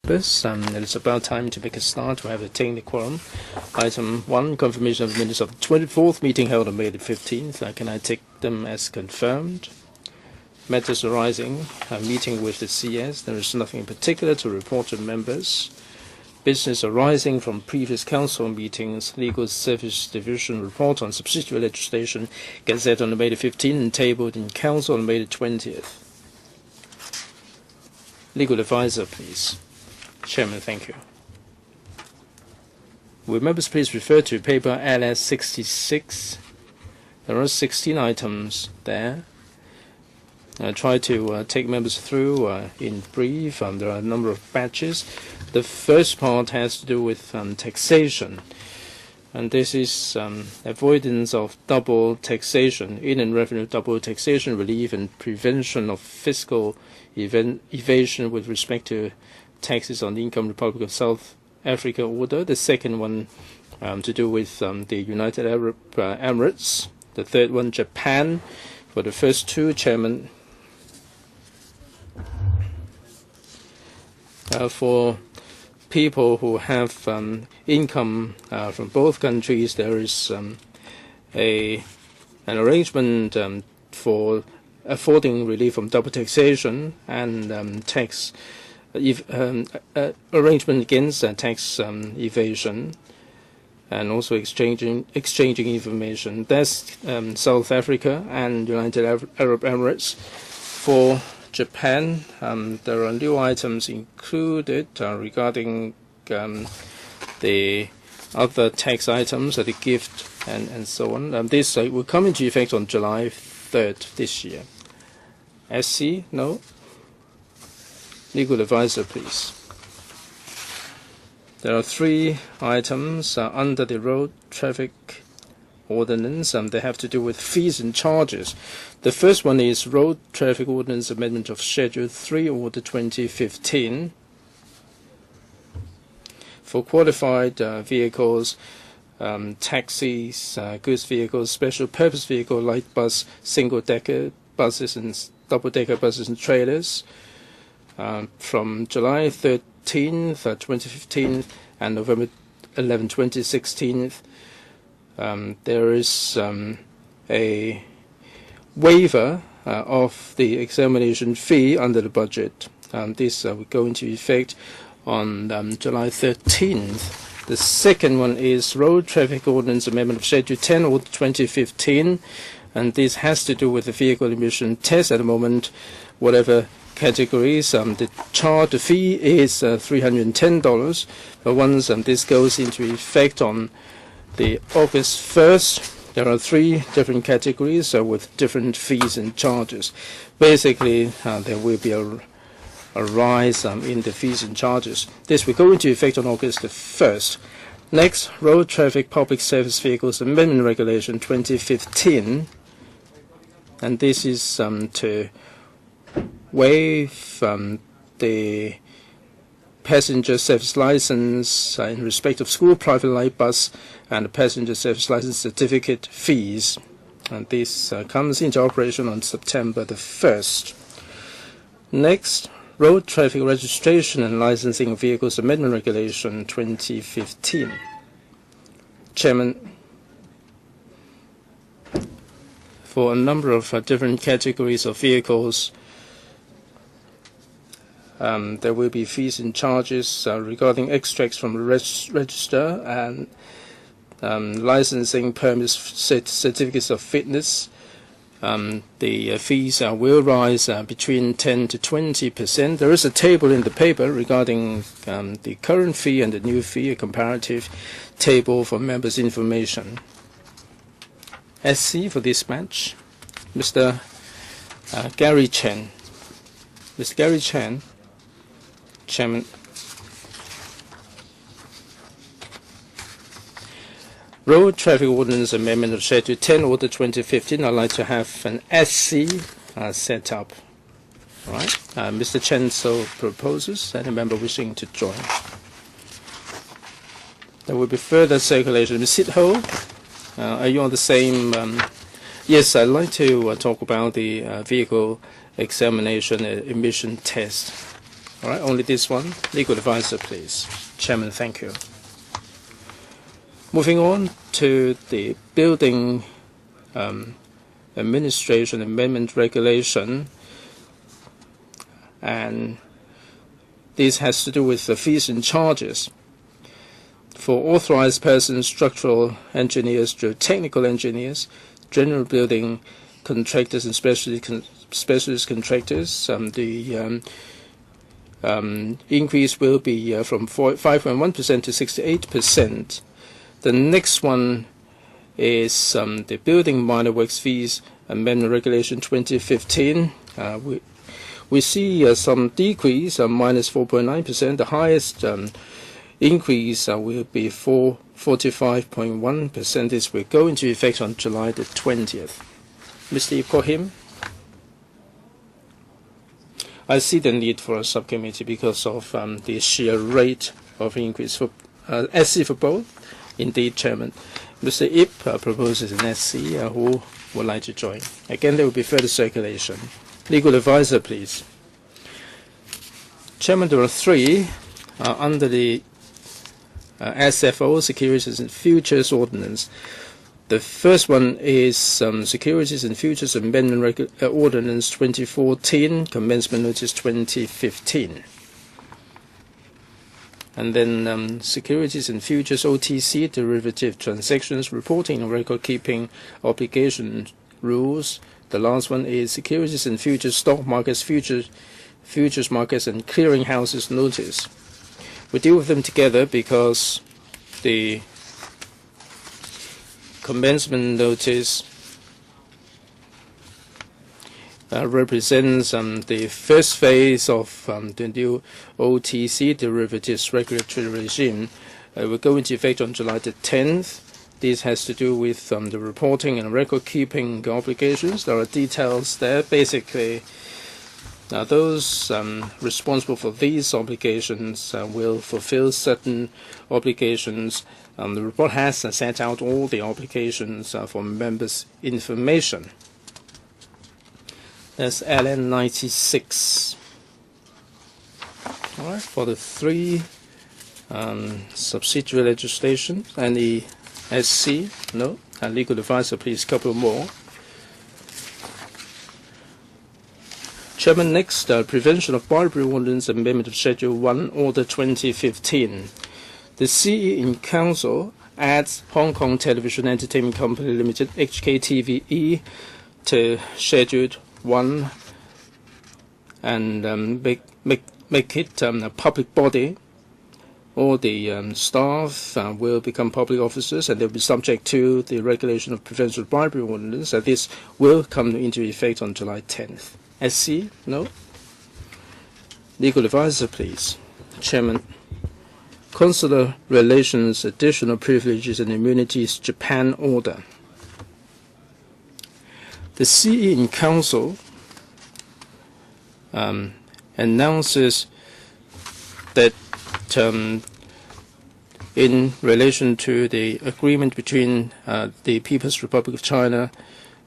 It is about time to make a start. We have attained the quorum. Item 1, confirmation of the minutes of the 24th meeting held on May the 15th. Can I take them as confirmed? Matters arising, a meeting with the CS. There is nothing in particular to report to members. Business arising from previous council meetings, Legal Service Division report on subsidiary legislation, gazetted on May the 15th and tabled in council on May the 20th. Legal advisor, please. Chairman, thank you. Will members please refer to paper LS 66? There are 16 items there. I try to take members through in brief. There are a number of batches. The first part has to do with taxation. And this is avoidance of double taxation, Inland Revenue double taxation relief and prevention of fiscal evasion with respect to taxes on the income Republic of South Africa order. The second one to do with the United Arab Emirates. The third one, Japan. For the first two, Chairman, for people who have income from both countries, there is an arrangement for affording relief from double taxation and tax arrangement against tax evasion, and also exchanging information. That's South Africa and United Arab Emirates. For Japan, there are new items included regarding the other tax items, the gift and so on. This will come into effect on July 3rd this year. SC, no? Legal advisor, please. There are 3 items under the road traffic ordinance, and they have to do with fees and charges. The first one is Road Traffic Ordinance Amendment of Schedule 3, Order 2015. For qualified vehicles, taxis, goods vehicles, special purpose vehicle, light bus, single-decker buses and double-decker buses and trailers, from July 13th, 2015 and November 11, 2016, there is a waiver of the examination fee under the budget. This will go into effect on July 13th. The second one is Road Traffic Ordinance Amendment of Schedule 10, Order 2015, and this has to do with the vehicle emission test. At the moment, whatever categories, the fee is $310, but once this goes into effect on the August 1st, there are 3 different categories with different fees and charges. Basically, there will be a rise in the fees and charges. This will go into effect on August the 1st. Next, Road Traffic Public Service Vehicles Amendment Regulation 2015, and this is to waive the passenger service license in respect of school private light bus and the passenger service license certificate fees. And this comes into operation on September the 1st. Next, Road Traffic Registration and Licensing of Vehicles Amendment Regulation 2015. Chairman, for a number of different categories of vehicles, there will be fees and charges regarding extracts from the register and licensing permits, certificates of fitness. The fees will rise between 10 to 20%. There is a table in the paper regarding the current fee and the new fee, a comparative table for members' information. SC for dispatch, Mr. Gary Chen. Mr. Gary Chen. Chairman, Road Traffic Ordinance Amendment of Schedule 10, Order 2015. I'd like to have an SC set up. All right. Mr. Chen so proposes. Any member wishing to join? There will be further circulation. Ms. Sitho, are you on the same? Yes, I'd like to talk about the vehicle examination emission test. All right, only this one. Legal advisor, please. Chairman, thank you. Moving on to the Building Administration Amendment Regulation, and this has to do with the fees and charges for authorized persons, structural engineers, geotechnical engineers, general building contractors, and specialist contractors. The increase will be from 5.1% to 68%. The next one is the Building Minor Works Fees Amendment Regulation 2015. We see some decrease, minus 4.9%. The highest increase will be 45.1%. This will go into effect on July the 20th. Mr. Ibrahim? I see the need for a subcommittee because of the sheer rate of increase for SC for both. Indeed, Chairman. Mr. Ip proposes an SC. Who would like to join? Again, there will be further circulation. Legal advisor, please. Chairman, there are three under the SFO, Securities and Futures Ordinance. The first one is Securities and Futures Amendment Ordinance 2014, Commencement Notice 2015. And then Securities and Futures OTC, Derivative Transactions Reporting and Record Keeping Obligation Rules. The last one is Securities and Futures Stock Markets, Futures Markets and Clearing Houses Notice. We deal with them together because the commencement notice represents the first phase of the new OTC derivatives regulatory regime. Will go into effect on July the 10th. This has to do with the reporting and record-keeping obligations. There are details there. Basically, those responsible for these obligations will fulfill certain obligations. The report has set out all the obligations for members' information. That's LN 96. All right, for the three subsidiary legislation and the SC, no, and legal advisor, please, couple more. Chairman, next, Prevention of Bribery Ordinance Amendment of Schedule 1, Order 2015. The CE in Council adds Hong Kong Television Entertainment Company Limited, HKTVE, to Schedule 1 and make it a public body. All the staff will become public officers and they'll be subject to the regulation of Prevention of Bribery Ordinance. And this will come into effect on July 10th. SC? No? Legal advisor, please. Chairman. Consular Relations Additional Privileges and Immunities Japan Order. The CE in Council announces that in relation to the agreement between the People's Republic of China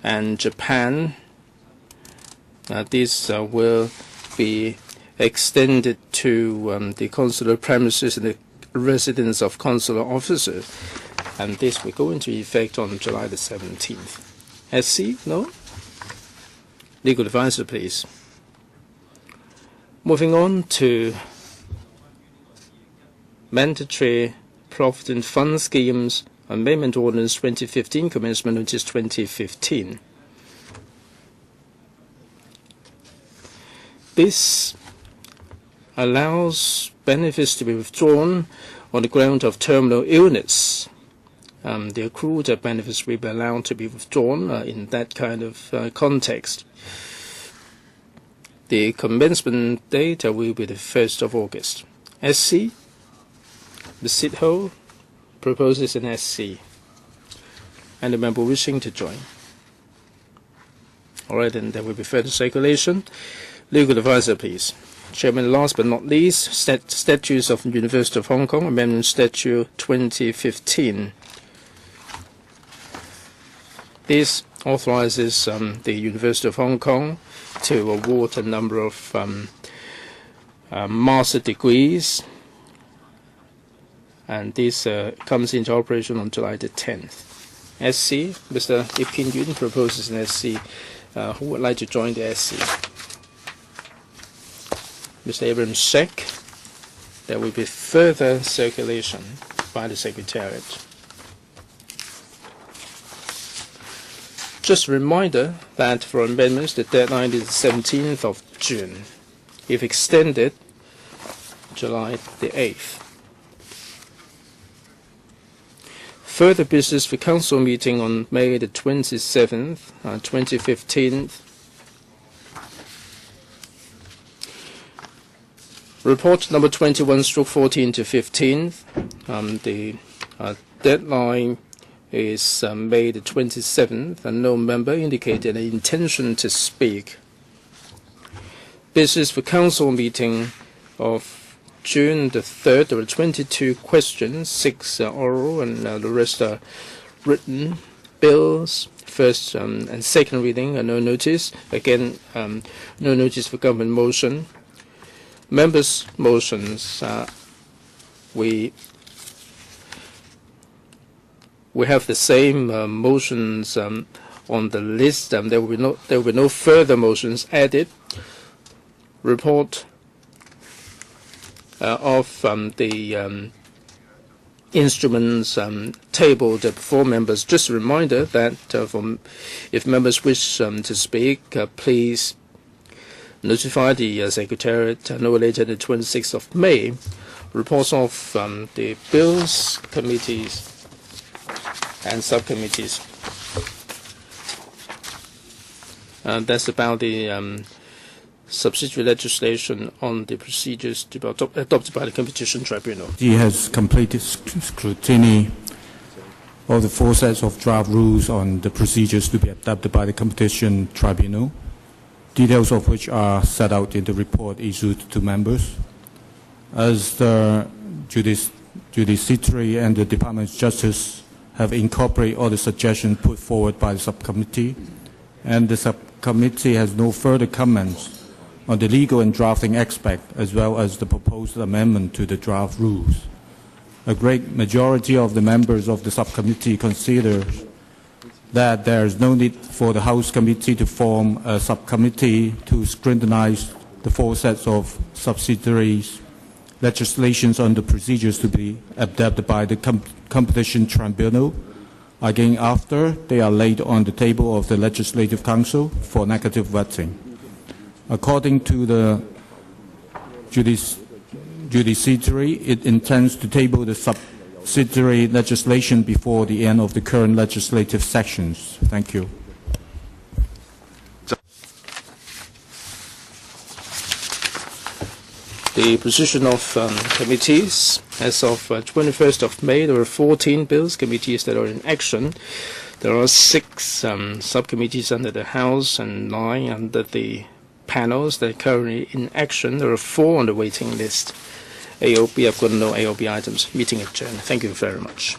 and Japan, this will be extended to the consular premises and the residence of consular officers, and this will go into effect on July the 17th. SC? No? Legal advisor, please. Moving on to Mandatory Provident Fund Schemes Amendment Ordinance 2015, Commencement Notice 2015. This allows benefits to be withdrawn on the ground of terminal illness. The accrued benefits will be allowed to be withdrawn in that kind of context. The commencement date will be the 1st of August. SC? The Sidho proposes an SC. And a member wishing to join. All right, then there will be further circulation. Legal advisor, please. Chairman, last but not least, Statutes of the University of Hong Kong, Amendment Statute 2015. This authorizes the University of Hong Kong to award a number of master degrees, and this comes into operation on July the 10th. SC, Mr. Ipin Yun proposes an SC. Who would like to join the SC? Mr. Abraham Sheikh. There will be further circulation by the Secretariat. Just a reminder that for amendments, the deadline is the 17th of June. If extended, July the 8th. Further business for Council meeting on May the 27th, 2015. Report number 21/14 to 15. The deadline is May the 27th, and no member indicated an intention to speak. Business for Council meeting of June the 3rd, there were 22 questions, 6 oral, and the rest are written bills. First and second reading, no notice. Again, no notice for government motion. Members' motions, we have the same motions on the list. There will be no further motions added. Report of the instruments tabled before members. Just a reminder that if members wish to speak, please notify the Secretariat no later than the 26th of May. Reports of the bills, committees, and subcommittees. That's about the subsidiary legislation on the procedures to be adopted by the Competition Tribunal. He has completed scrutiny of the 4 sets of draft rules on the procedures to be adopted by the Competition Tribunal, details of which are set out in the report issued to members. As the Judiciary and the Department of Justice have incorporated all the suggestions put forward by the subcommittee, and the subcommittee has no further comments on the legal and drafting aspect, as well as the proposed amendment to the draft rules. A great majority of the members of the subcommittee consider that there is no need for the House Committee to form a subcommittee to scrutinize the 4 sets of subsidiary legislations on the procedures to be adopted by the Competition Tribunal, again after they are laid on the table of the Legislative Council for negative vetting. According to the Judiciary, it intends to table the subsidiary legislation before the end of the current legislative sessions. Thank you. The position of committees. As of 21st of May, there were 14 bills committees that are in action. There are 6 subcommittees under the House and 9 under the panels that are currently in action. There are 4 on the waiting list. AOB, I've got no AOB items. Meeting adjourned. Thank you very much.